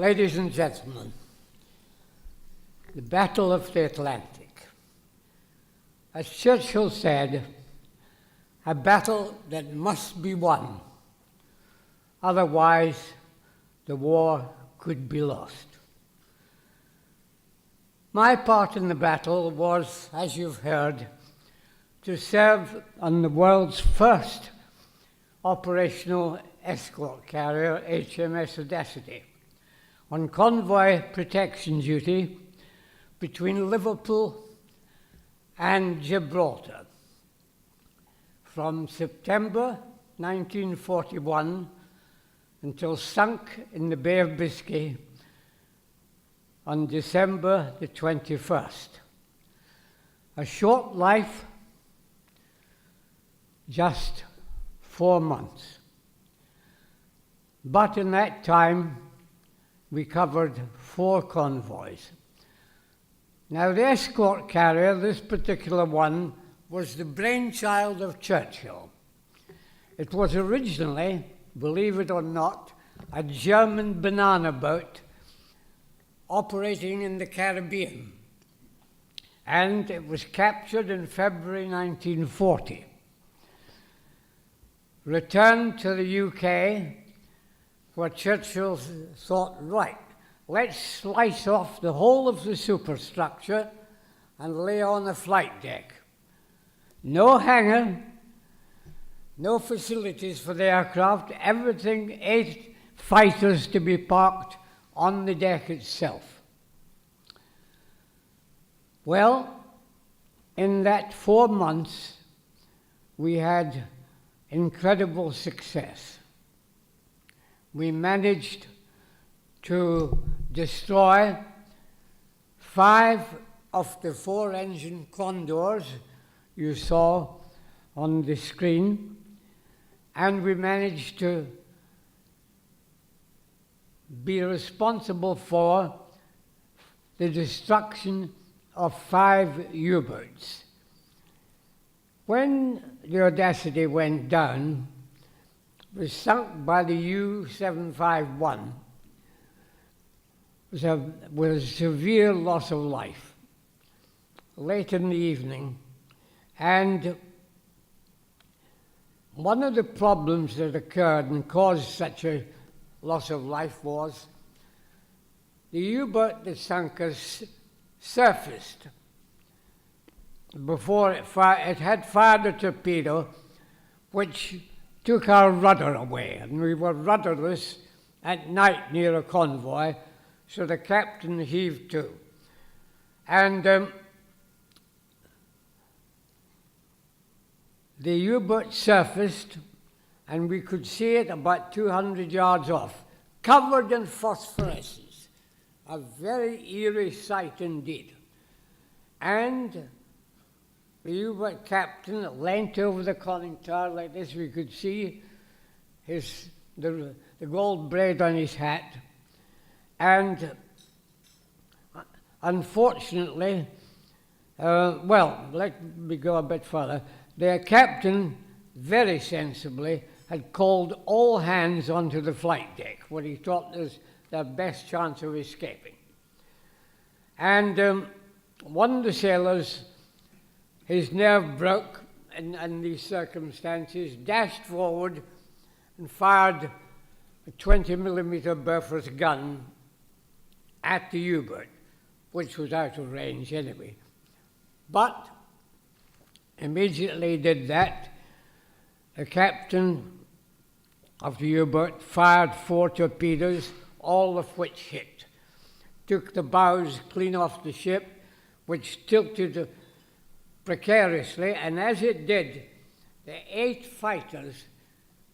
Ladies and gentlemen, the Battle of the Atlantic. As Churchill said, a battle that must be won, otherwise the war could be lost. My part in the battle was, as you've heard, to serve on the world's first operational escort carrier, HMS Audacity, on convoy protection duty between Liverpool and Gibraltar from September 1941 until sunk in the Bay of Biscay on December the 21st. A short life, just 4 months. But in that time, we covered 4 convoys. Now, the escort carrier, this particular one, was the brainchild of Churchill. It was originally, believe it or not, a German banana boat operating in the Caribbean. And it was captured in February 1940. Returned to the UK, where Churchill thought, right, let's slice off the whole of the superstructure and lay on a flight deck. No hangar, no facilities for the aircraft, everything, 8 fighters to be parked on the deck itself. Well, in that 4 months, we had incredible success. We managed to destroy 5 of the 4-engine Condors you saw on the screen, and we managed to be responsible for the destruction of 5 U-boats. When the Audacity went down, it was sunk by the U-751 with a severe loss of life late in the evening. And one of the problems that occurred and caused such a loss of life was the U-boat that sunk us surfaced before it had fired a torpedo which took our rudder away, and we were rudderless at night near a convoy, so the captain heaved to. And the U-boat surfaced, and we could see it about 200 yards off, covered in phosphorescence. A very eerie sight indeed. And the U-boat captain leant over the conning tower like this. We could see the gold braid on his hat. And unfortunately, let me go a bit further. The captain, very sensibly, had called all hands onto the flight deck, where he thought was their best chance of escaping. And one of the sailors, his nerve broke in these circumstances, dashed forward and fired a 20-millimeter Bofors gun at the U-boat, which was out of range anyway. But immediately did that, the captain of the U-boat fired 4 torpedoes, all of which hit. Took the bows clean off the ship, which tilted precariously, and as it did, the 8 fighters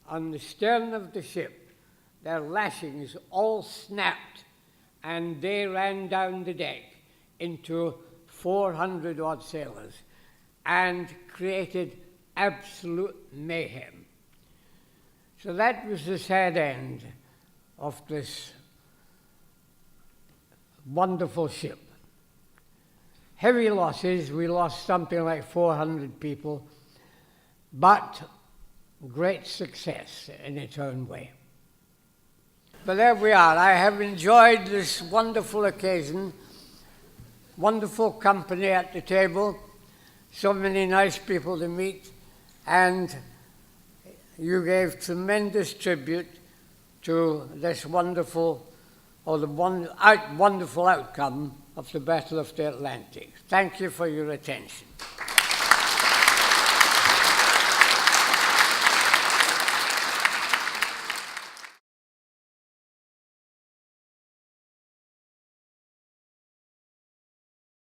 on the stern of the ship, their lashings all snapped, and they ran down the deck into 400-odd sailors and created absolute mayhem. So that was the sad end of this wonderful ship. Heavy losses, we lost something like 400 people, but great success in its own way. But there we are. I have enjoyed this wonderful occasion, wonderful company at the table, so many nice people to meet, and you gave tremendous tribute to this wonderful outcome of the Battle of the Atlantic. Thank you for your attention.